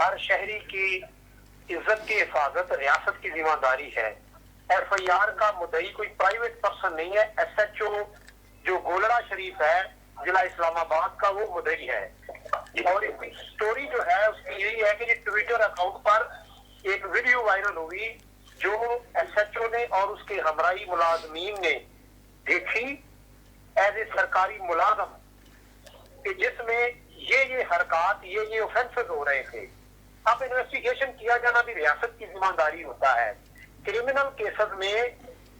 ہر شہری کی عزت کی حفاظت ریاست کی ذمہ داری ہے. ایف آئی آر کا مدعی کوئی پرائیویٹ پرسن نہیں ہے. ایس ایچ او جو گولڑا شریف ہے ضلع اسلام آباد کا وہ مدعی ہے. اور اسٹوری جو ہے اس کی یہی ہے کہ یہ ٹویٹر اکاؤنٹ پر ایک ویڈیو وائرل ہوئی جو ایس ایچ او نے اور اس کے ہمراہی ملازمین نے دیکھی ایز اے سرکاری ملازم کہ جس میں یہ حرکات یہ اوفینسز ہو رہے تھے. اب انویسٹیگیشن کیا جانا بھی ریاست کی ذمہ داری ہوتا ہے. کرمنل کیسز میں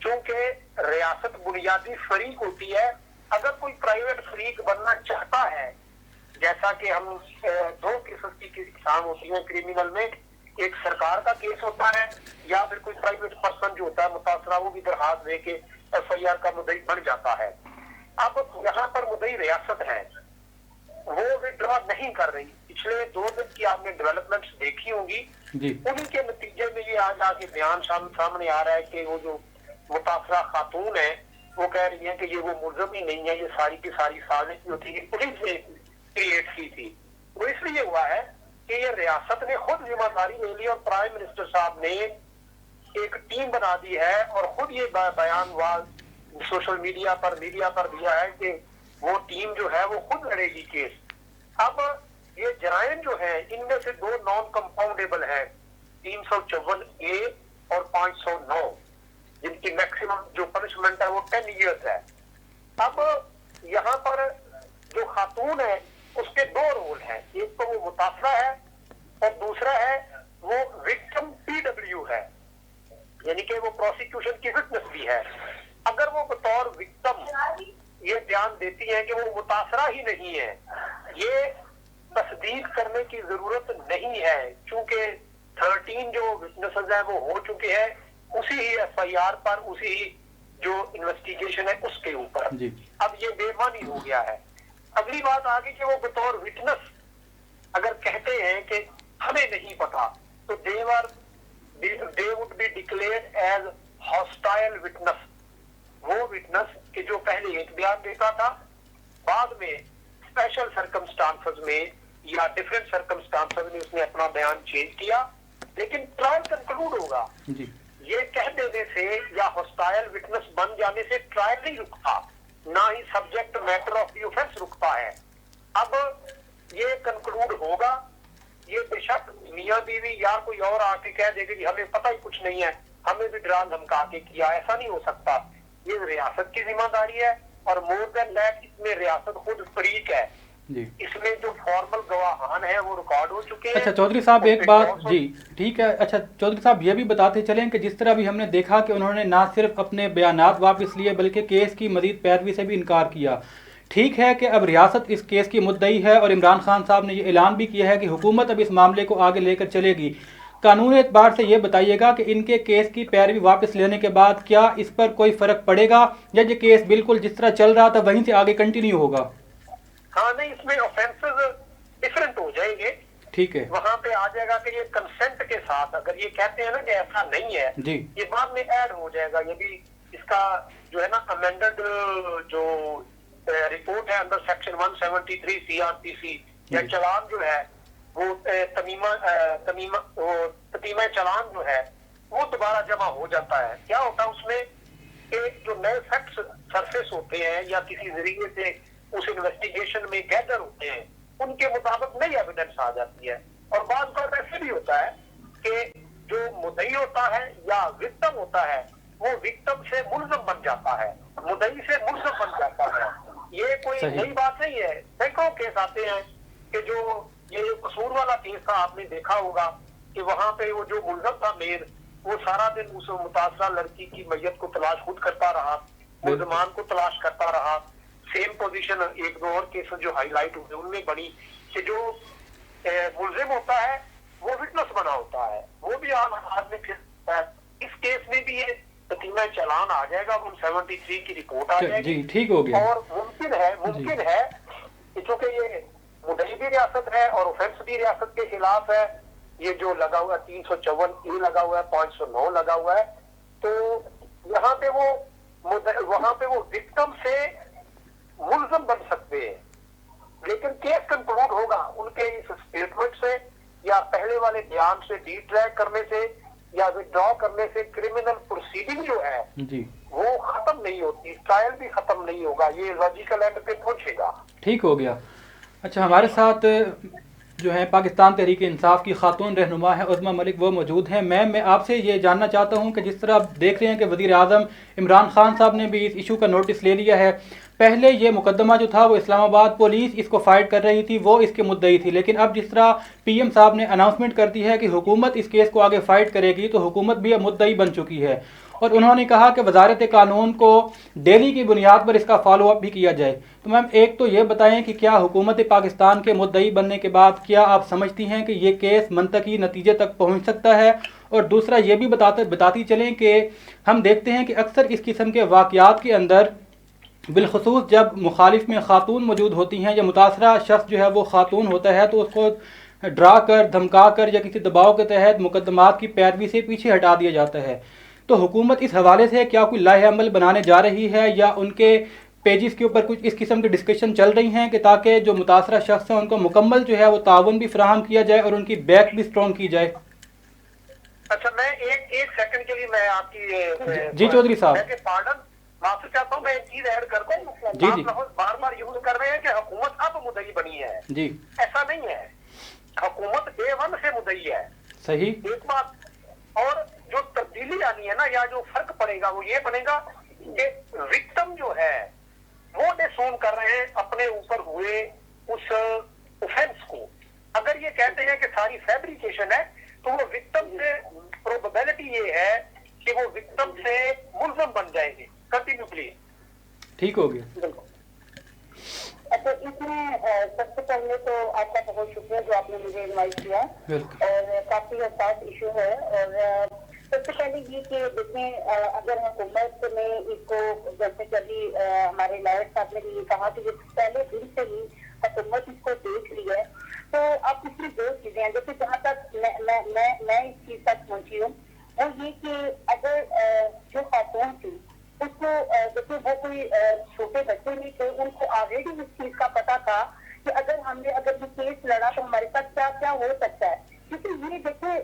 چونکہ ریاست بنیادی فریق ہوتی ہے. اگر کوئی پرائیویٹ فریق بننا چاہتا ہے جیسا کہ ہم دو کیسز کی اقسام ہوتی ہیں کرمنل میں, ایک سرکار کا کیس ہوتا ہے یا پھر کوئی پرائیویٹ پرسن جو ہوتا ہے متاثرہ وہ بھی درخواست دے کے ایف آئی آر کا مدعی بن جاتا ہے. اب یہاں پر مدعی ریاست ہے, وہ وڈرا نہیں کر رہی. پچھلے 2 دن کی آپ نے ڈیولپمنٹس دیکھی ہوں گی, انہی کے نتیجے میں یہ آج آ کے بیان سامنے آ رہا ہے کہ وہ جو متاثرہ خاتون ہے وہ کہہ رہی ہیں کہ یہ وہ ملزم ہی نہیں ہے, یہ ساری کی ساری سازش جو تھی پولیس نے کریٹ کی تھی. وہ اس لیے ہوا ہے کہ یہ ریاست نے خود ذمہ داری لے لی اور پرائم منسٹر صاحب نے ایک ٹیم بنا دی ہے اور خود یہ بیان سوشل میڈیا پر دیا ہے کہ وہ ٹیم جو ہے وہ خود لڑے گی کیس. اب یہ جرائم جو ہیں ان میں سے 2 نان کمپاؤنڈیبل ہیں, 354A اور 509, جن کی میکسیمم جو پنشمنٹ ہے وہ 10 ایئرز ہے. اب یہاں پر جو خاتون ہے اس کے 2 رول ہیں, ایک تو وہ متاثرہ ہے اور دوسرا ہے وہ وکٹم PW ہے, یعنی کہ وہ پروسیکیوشن کی وٹنس بھی ہے. اگر وہ بطور وکٹم یہ بیان دیتی ہیں کہ وہ متاثرہ ہی نہیں ہے, یہ تصدیق کرنے کی ضرورت نہیں ہے چونکہ 13 جو وٹنسز ہیں وہ ہو چکے ہیں اسی ہی ایف آئی آر پر, اسی ہی جو انویسٹیگیشن ہے اس کے اوپر. اب یہ بے معنی ہو گیا ہے. اگلی بات آگے کہ وہ بطور وٹنس اگر کہتے ہیں کہ ہمیں نہیں پتا تو they would be declared as hostile witness. وہ وٹنس کہ جو پہلے ایک بیان دیتا تھا بعد میں اسپیشل سرکمسٹانسز میں یا ڈفرینٹ سرکمسٹانسز میں اس نے اپنا بیان چینج کیا, لیکن ٹرائل کنکلوڈ ہوگا. یہ کہہ دینے سے یا ہاسٹائل وٹنس بن جانے سے ٹرائل نہیں رکتا, نہ ہی subject matter of the offence رکتا ہے. اب یہ کنکلوڈ ہوگا, یہ بے شک میاں بیوی یا کوئی اور آ کے کہہ دے گا کہ ہمیں پتہ ہی کچھ نہیں ہے, ہمیں بھی ڈرا دھمکا کے کیا, ایسا نہیں ہو سکتا. یہ ریاست کی ذمہ داری ہے اور مور دین دیٹ اس میں ریاست خود فریق ہے. اس میں جو فارمل گواہان ہیں وہ ریکارڈ ہو چکے ہیں. اچھا چودھری صاحب ایک بات, جی ٹھیک ہے. اچھا چودھری صاحب یہ بھی بتاتے چلیں کہ جس طرح بھی ہم نے دیکھا کہ انہوں نے نہ صرف اپنے بیانات واپس لیے بلکہ کیس کی مزید پیروی سے بھی انکار کیا. ٹھیک ہے کہ اب ریاست اس کیس کی مدعی ہے اور عمران خان صاحب نے یہ اعلان بھی کیا ہے کہ حکومت اب اس معاملے کو آگے لے کر چلے گی. قانونی اعتبار سے یہ بتائیے گا کہ ان کے کیس کی پیروی واپس لینے کے بعد کیا اس پر کوئی فرق پڑے گا یا یہ کیس بالکل جس طرح چل رہا تھا وہیں سے آگے کنٹینیو ہوگا؟ ہاں نہیں, اس میں آفینسز ڈفرینٹ ہو جائیں گے. ٹھیک ہے, وہاں پہ آ جائے گا کہ یہ کنسنٹ کے ساتھ, اگر یہ کہتے ہیں نا کہ ایسا نہیں ہے یہ بعد میں ایڈ ہو جائے گا. یہ بھی اس کا جو ہے نا امینڈڈ جو رپورٹ ہے انڈر سیکشن 173 CRPC یا چلان جو ہے وہ تتیمہ چلان جو ہے وہ دوبارہ جمع ہو جاتا ہے. کیا ہوتا ہے اس میں کہ جو نئے فیکٹس سرفیس ہوتے ہیں یا کسی ذریعے سے اس انویسٹیگیشن میں گیدر ہوتے ہیں ان کے مطابق نئی ایویڈنس آ جاتی ہے. اور بعض بار ایسے بھی ہوتا ہے کہ جو مدعی ہوتا ہے یا وکٹم ہوتا ہے وہ وکٹم سے ملزم بن جاتا ہے, مدعی سے ملزم بن جاتا ہے. یہ کوئی نئی بات نہیں ہے. سینکڑوں کیس آتے ہیں کہ جو یہ قصور والا کیس تھا آپ نے دیکھا ہوگا کہ وہاں پہ وہ جو ملزم تھا میر وہ سارا دن اس متاثرہ لڑکی کی میت کو تلاش خود کرتا رہا, ملزمان کو تلاش کرتا رہا. سیم پوزیشن ایک 2 اور کیسز جو ہائی لائٹ ہوئے ان میں بڑی کہ جو ملزم ہوتا ہے وہ وٹنس بنا ہوتا ہے, وہ بھی عام آدمی پھر اس کیس میں بھی یہ تتیمہ چلان آ جائے گا, 173 کی رپورٹ آ جائے گی. ٹھیک ہو گیا. اور ممکن ہے کہ چونکہ یہ مدعی بھی ریاست ہے اور اوفینس بھی ریاست کے خلاف ہے, یہ جو لگا ہوا ہے 354A لگا ہوا ہے, 509 لگا ہوا ہے, تو یہاں پہ وہاں پہ وہ وکٹم سے ملزم بن سکتے ہیں. لیکن کیس کنکلوڈ ہوگا ان کے اس اسٹیٹمنٹ سے یا پہلے پہلے والے بیان سے ڈی ٹریک کرنے سے یا وڈرا کرنے سے کرمنل پروسیڈنگ جو ہے جی وہ ختم نہیں ہوتی، ٹرائل بھی ختم نہیں ہوگا، یہ لاجیکل اینڈ پہ پہنچے گا. ٹھیک ہو گیا. اچھا ہمارے ساتھ جو ہے پاکستان تحریک انصاف کی خاتون رہنما ہے عظمیٰ ملک، وہ موجود ہیں. میں آپ سے یہ جاننا چاہتا ہوں کہ جس طرح آپ دیکھ رہے ہیں کہ وزیر اعظم عمران خان صاحب نے بھی اس ایشو کا نوٹس لے لیا ہے. پہلے یہ مقدمہ جو تھا وہ اسلام آباد پولیس اس کو فائٹ کر رہی تھی، وہ اس کے مدعی تھی، لیکن اب جس طرح پی ایم صاحب نے اناؤنسمنٹ کر دی ہے کہ حکومت اس کیس کو آگے فائٹ کرے گی، تو حکومت بھی اب مدعی بن چکی ہے. اور انہوں نے کہا کہ وزارت قانون کو ڈیلی کی بنیاد پر اس کا فالو اپ بھی کیا جائے. تو میم ایک تو یہ بتائیں کہ کیا حکومت پاکستان کے مدعی بننے کے بعد کیا آپ سمجھتی ہیں کہ یہ کیس منطقی نتیجے تک پہنچ سکتا ہے؟ اور دوسرا یہ بھی بتاتی چلیں کہ ہم دیکھتے ہیں کہ اکثر اس قسم کے واقعات کے اندر بالخصوص جب مخالف میں خاتون موجود ہوتی ہیں یا متاثرہ شخص جو ہے وہ خاتون ہوتا ہے، تو اس کو ڈرا کر دھمکا کر یا کسی دباؤ کے تحت مقدمات کی پیروی سے پیچھے ہٹا دیا جاتا ہے. تو حکومت اس حوالے سے کیا کوئی لائحہ عمل بنانے جا رہی ہے یا ان کے پیجز کے اوپر کچھ اس قسم کی ڈسکشن چل رہی ہیں کہ تاکہ جو متاثرہ شخص ہیں ان کو مکمل جو ہے وہ تعاون بھی فراہم کیا جائے اور ان کی بیک بھی اسٹرانگ کی جائے؟ اچھا میں ایک سیکنڈ کے لیے میں آپ کی جی چودھری صاحب پارڈن معافی چاہتا ہوں، میں ایک چیز ایڈ کرتا ہوں. جی جی بار بار یوز کر رہے ہیں کہ حکومت اب مدعی بنی ہے. جی ایسا نہیں ہے، حکومت ڈے ون سے مدعی ہے. صحیح. ایک بات اور جو تبدیلی آنی ہے نا یا جو فرق پڑے گا وہ یہ بنے گا کہ وکٹم جو ہے وہ ڈسون کر رہے ہیں اپنے اوپر ہوئے اس اوفینس کو. اگر یہ کہتے ہیں کہ ساری فیبریکیشن ہے تو وہ وکٹم سے پروبیبلٹی یہ ہے کہ وہ وکٹم سے ملزم بن جائیں گے. Continue please. ٹھیک ہو گیا. اچھا اس میں سب سے پہلے تو آپ کا بہت شکریہ جو آپ نے مجھے انوائٹ کیا، اور کافی حساس ایشو ہے. اور سب سے پہلے یہ کہ دیکھیں اگر حکومت نے اس کو جیسے کہ ابھی ہمارے لائر صاحب نے بھی یہ کہا کہ یہ پہلے دن سے ہی حکومت اس کو دیکھ لی ہے، تو اب اس میں دو چیزیں ہیں. جیسے جہاں تک میں اس چیز تک پہنچی ہوں وہ یہ کہ اگر جو خاتون تھی اس کو دیکھیں وہ کوئی چھوٹے بچے نہیں تھے، ان کو آلریڈی اس چیز کا پتا تھا کہ اگر ہم نے اگر یہ کیس لڑا تو ہمارے ساتھ کیا کیا ہو سکتا ہے. کیونکہ یہ دیکھیں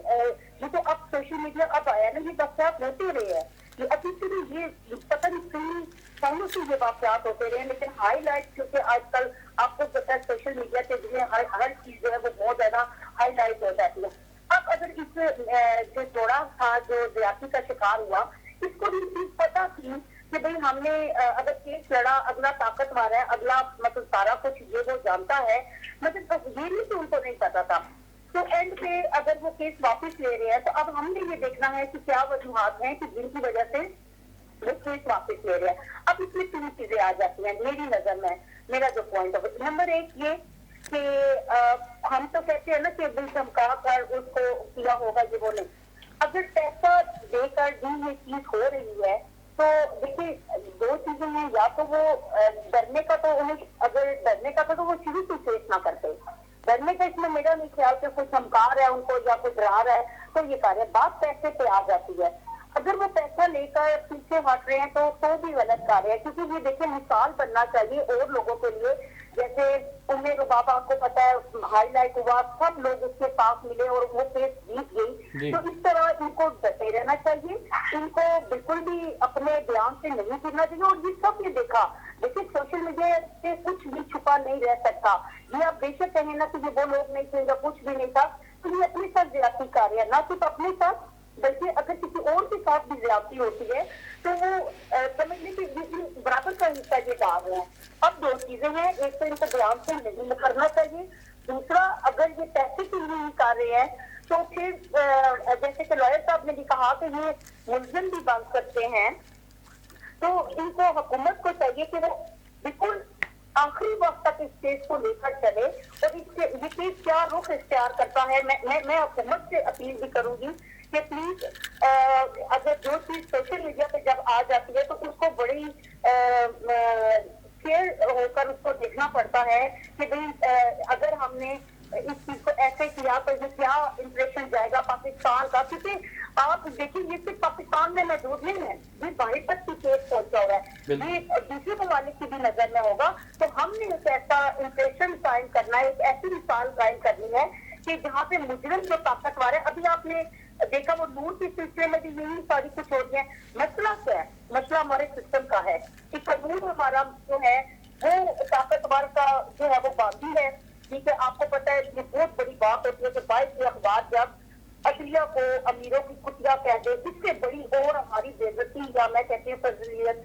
یہ تو اب سوشل میڈیا اب آیا نا، یہ واقعات ہوتے رہے ہیں، یہ ابھی سے بھی یہ پتہ نہیں کئی سالوں سے یہ واقعات ہوتے رہے ہیں، لیکن ہائی لائٹ کیونکہ آج کل آپ کو پتا ہے سوشل میڈیا کے ذریعے ہر چیز جو ہے وہ بہت زیادہ ہائی لائٹ ہو جاتی ہے. اب اگر اس جو جوڑا تھا جو زیادتی کا شکار ہوا، اس کو بھی چیز پتا تھی کہ بھئی ہم نے اگر کیس لڑا، اگلا طاقتور ہے، اگلا مطلب سارا کچھ یہ وہ جانتا ہے، مطلب یہ نہیں کہ ان کو نہیں پتا تھا. تو اینڈ پہ اگر وہ کیس واپس لے رہے ہیں تو اب ہم نے یہ دیکھنا ہے کہ کیا وجوہات ہیں کہ جن کی وجہ سے وہ کیس واپس لے رہے ہیں. اب اس میں تین چیزیں آ جاتی ہیں میری نظر میں. میرا جو پوائنٹ ہے نمبر ایک یہ کہ ہم تو کہتے ہیں نا کہ دل چمکا کر اس کو کیا ہوگا یہ وہ نہیں. اگر پیسہ دے کر بھی یہ چیز ہو رہی ہے تو دیکھیے دو چیزیں ہیں، یا تو وہ ڈرنے کا تو انہیں اگر ڈرنے کا تھا تو وہ شروع سے فیس نہ کرتے. ڈرنے کا اس میں میرا نہیں خیال کہ کوئی چمکا رہا ہے ان کو یا کوئی ڈرا رہا ہے تو یہ کر رہے ہیں. بات پیسے پہ آ جاتی ہے. اگر وہ پیسہ لے کر پیچھے ہٹ رہے ہیں تو بھی غلط کر رہے ہیں، کیونکہ یہ دیکھیں مثال بننا چاہیے اور لوگوں کے لیے. جیسے انہیں بابا آپ کو پتا ہے ہائی لائٹ ہوا، سب لوگ اس کے پاس ملے اور وہ کیس جیت گئی. تو اس طرح ان کو ڈٹے رہنا چاہیے، ان کو بالکل بھی اپنے بیان سے نہیں کرنا چاہیے. اور یہ سب نے دیکھا، دیکھیے سوشل میڈیا سے کچھ بھی چھپا نہیں رہ سکتا. یہ آپ بے شک کہیں نا کہ یہ وہ لوگ نہیں تھے یا کچھ بھی نہیں تھا، تو یہ اپنے ساتھ زیادتی کر رہے ہیں، نہ صرف اپنے ساتھ بلکہ اگر کسی اور کے ساتھ بھی زیادتی ہوتی ہے تو وہ سمجھنے کی برابر کا حصہ یہ ڈال رہے ہیں. اب دو چیزیں ہیں، ایک تو ان کو بیان سے نہیں کرنا چاہیے، دوسرا اگر یہ پیسے کے لیے ہی کر رہے ہیں تو پھر جیسے کہ لائر صاحب نے بھی کہا کہ یہ ملزم بھی بن سکتے ہیں. تو ان کو حکومت کو چاہیے کہ وہ بالکل آخری وقت تک اس کیس کو لے کر چلے اور یہ کیس کیا رخ اختیار کرتا ہے. میں حکومت سے اپیل بھی کروں گی کہ پلیز اگر جو چیز سوشل میڈیا پہ جب آ جاتی ہے تو اس کو بڑی کیئر ہو کر اس کو دیکھنا پڑتا ہے کہ بھئی اگر ہم نے اس چیز کو ایسے کیا تو یہ کیا امپریشن جائے گا پاکستان کا. کیونکہ آپ دیکھیں یہ صرف پاکستان میں موجود نہیں ہے، یہ باہر تک کی کیس پہنچا ہوا ہے، یہ دوسرے ممالک کی بھی نظر میں ہوگا. تو ہم نے ایک ایسا امپریشن قائم کرنا ہے، ایک ایسی مثال قائم کرنی ہے کہ جہاں پہ مجرم جو طاقتور ہے، ابھی آپ نے دیکھا وہ نور کے سلسلے میں بھی یہی ساری کچھ ہو رہی ہے. مسئلہ کیا ہے؟ مسئلہ ہمارے سسٹم کا ہے کہ قانون ہمارا جو ہے وہ طاقتور کا جو ہے وہ باقی ہے. ٹھیک ہے، آپ کو پتا ہے یہ بہت بڑی بات ہوتی ہے کہ باعث اخبار جب عدلیہ کو امیروں کی کتیا کہہ دے، اس سے بڑی اور ہماری بے عزتی یا میں کہتی ہوں فضیلیت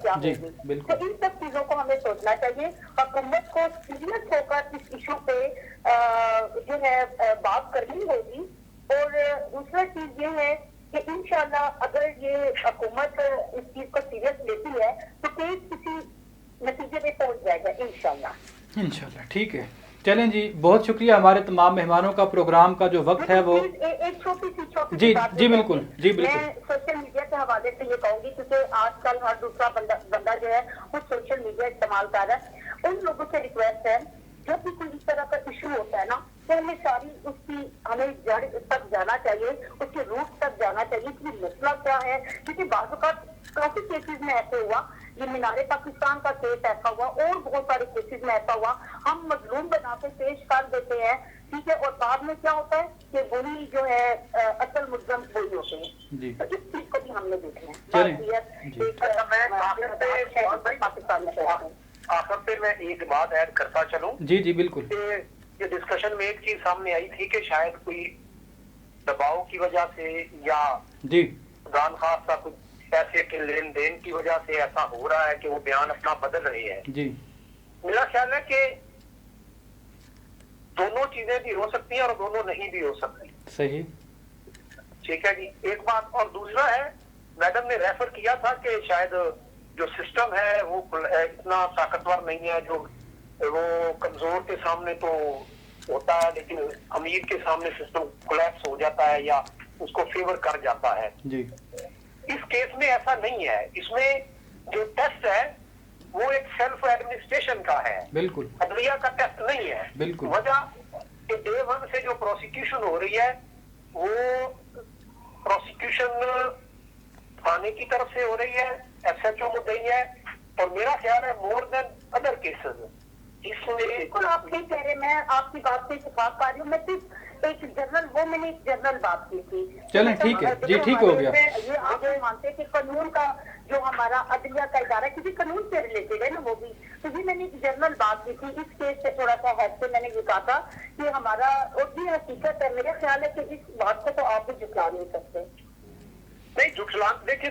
کیا ہوگی. تو ان سب چیزوں کو ہمیں سوچنا چاہیے. حکومت کو سیریس ہو کر اس ایشو پہ جو ہے بات کرنی ہوگی. اور دوسرا چیز یہ ہے کہ انشاءاللہ اگر یہ حکومت اس چیز کو سیریس لیتی ہے تو کیس کسی نتیجے پہ پہنچ جائے گا انشاءاللہ. ٹھیک ہے، چلیں جی، بہت شکریہ. ہمارے تمام مہمانوں کا پروگرام کا جو وقت ہے وہ ایک چھوٹی سی جی بالکل میں سوشل میڈیا کے حوالے سے یہ کہوں گی، کیونکہ آج کل ہر دوسرا بندہ جو ہے وہ سوشل میڈیا استعمال کر رہا ہے. ان لوگوں سے ریکویسٹ ہے جب بھی کوئی اس طرح کا ایشو ہوتا ہے نا تو ہمیں ساری اس کی ہمیں جڑ تک جانا چاہیے، اس کے روٹ تک جانا چاہیے کہ مسئلہ کیا ہے. کیونکہ بعض اوقات کافی کیسز میں ایسے ہوا، یہ مینار پاکستان کا کیس ایسا ہوا اور بہت سارے کیسز میں ایسا ہوا، ہم مظلوم بنا کے پیش کر دیتے ہیں. ٹھیک ہے، اور بعد میں کیا ہوتا ہے کہ وہی جو ہے اصل ملزم وہی ہوتے ہیں. تو اس چیز کو بھی ہم نے دیکھنا ہے. آخر پہ میں ایک بات ایڈ کرتا چلوں. جی بالکل. یہ ڈسکشن میں ایک چیز سامنے آئی تھی کہ شاید کوئی دباؤ کی وجہ سے یا خدان خواستہ کچھ پیسے کے لین دین کی وجہ سے ایسا ہو رہا ہے کہ وہ بیان اپنا بدل رہے ہیں. میرا خیال ہے کہ دونوں چیزیں بھی ہو سکتی ہیں اور دونوں نہیں بھی ہو سکتی. صحیح. ٹھیک ہے جی، ایک بات. اور دوسرا ہے، میڈم نے ریفر کیا تھا کہ شاید جو سسٹم ہے وہ اتنا طاقتور نہیں ہے، جو وہ کمزور کے سامنے تو ہوتا ہے لیکن امیر کے سامنے سسٹم کولیپس ہو جاتا ہے یا اس کو فیور کر جاتا ہے. اس کیس میں ایسا نہیں ہے. اس میں جو ٹیسٹ ہے وہ ایک سیلف ایڈمنسٹریشن کا ہے، بالکل عدلیہ کا ٹیسٹ نہیں ہے. بالکل. وجہ کہ ڈے ون سے جو پروسیکیوشن ہو رہی ہے وہ پروسیکیوشن تھانے کی طرف سے ہو رہی ہے، ایس ایچ او مدعی ہے، اور میرا خیال ہے مور دین ادر کیسز. اس میں بالکل آپ نہیں کہہ رہے، میں آپ کی بات سے اتفاق کر رہی ہوں. میں صرف ایک جنرل وہ میں نے ایک جنرل بات کی تھی. چلیں ٹھیک ہے جی، ٹھیک ہو گیا. یہ آپ یہ مانتے کہ قانون کا جو ہمارا عدلیہ کا ادارہ ہے کسی قانون سے ریلیٹڈ ہے نا وہ بھی، تو جی میں نے ایک جنرل بات کی تھی. اس کیس سے تھوڑا سا ہیڈ سے میں نے یہ کہا تھا کہ ہمارا اور بھی حقیقت ہے. میرا خیال ہے کہ اس بات کو تو آپ بھی جھٹلا نہیں سکتے. نہیں جھٹلان، دیکھیں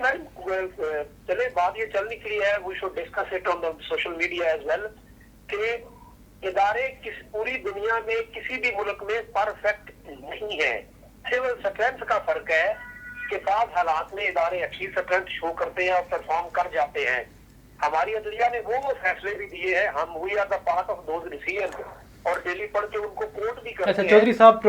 چلے بات یہ چل نکلی ہے، we should discuss it on social media as well, کہ ادارے پوری دنیا میں کسی بھی ملک میں پرفیکٹ نہیں ہے. سول اسٹرینتھ کا فرق ہے کہ بعض حالات میں ادارے اچھی اسٹرینتھ شو کرتے ہیں اور پرفارم کر جاتے ہیں. ہماری عدلیہ نے وہ فیصلے بھی دیے ہیں، ہم we are the part of those decision, اور ڈیلی پڑھ کے ان کو کوٹ بھی کرتے ہیں. اچھا چودھری صاحب،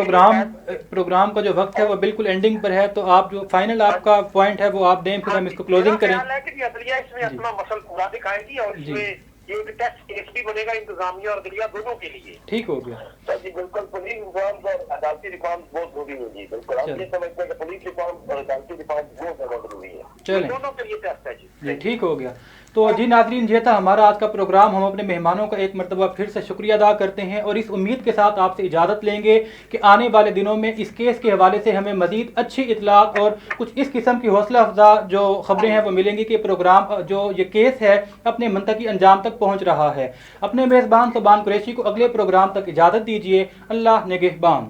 پروگرام کا جو وقت ہے وہ بالکل اینڈنگ پر ہے، تو آپ جو فائنل آپ کا پوائنٹ ہے وہ آپ دیں، پھر ہم اس کو کلوزنگ کریں. خیال ہے کہ عدلیہ اس میں اپنا مسئلہ پورا دکھائے گی، اور اس میں یہ ایک ٹیسٹ کیس بھی بنے گا انتظامیہ اور عدلیہ دونوں کے لیے. ٹھیک ہو گیا سر جی، بالکل. پولیس ریفارمز اور عدالتی ریفارمز بہت ضروری ہوگی. بالکل آپ یہ سمجھتے ہیں کہ پولیس ریفارمز اور عدالتی ریفارمز بہت زیادہ ضروری ہے. چلیں دونوں کے لیے ٹیسٹ ہے جی. ٹھیک ہو گیا. تو جی ناظرین، یہ تھا ہمارا آج کا پروگرام. ہم اپنے مہمانوں کا ایک مرتبہ پھر سے شکریہ ادا کرتے ہیں اور اس امید کے ساتھ آپ سے اجازت لیں گے کہ آنے والے دنوں میں اس کیس کے حوالے سے ہمیں مزید اچھی اطلاعات اور کچھ اس قسم کی حوصلہ افزا جو خبریں ہیں وہ ملیں گی کہ پروگرام جو یہ کیس ہے اپنے منطقی انجام تک پہنچ رہا ہے. اپنے میزبان صوبان قریشی کو اگلے پروگرام تک اجازت دیجیے. اللہ نگہبان.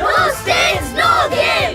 No stains, no game.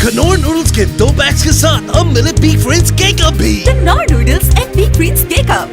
کنور نوڈلز کے 2 پیکس کے ساتھ اب ملے بگ فرینڈز کیک اپ بھی. Knorr noodles and big friends cake up.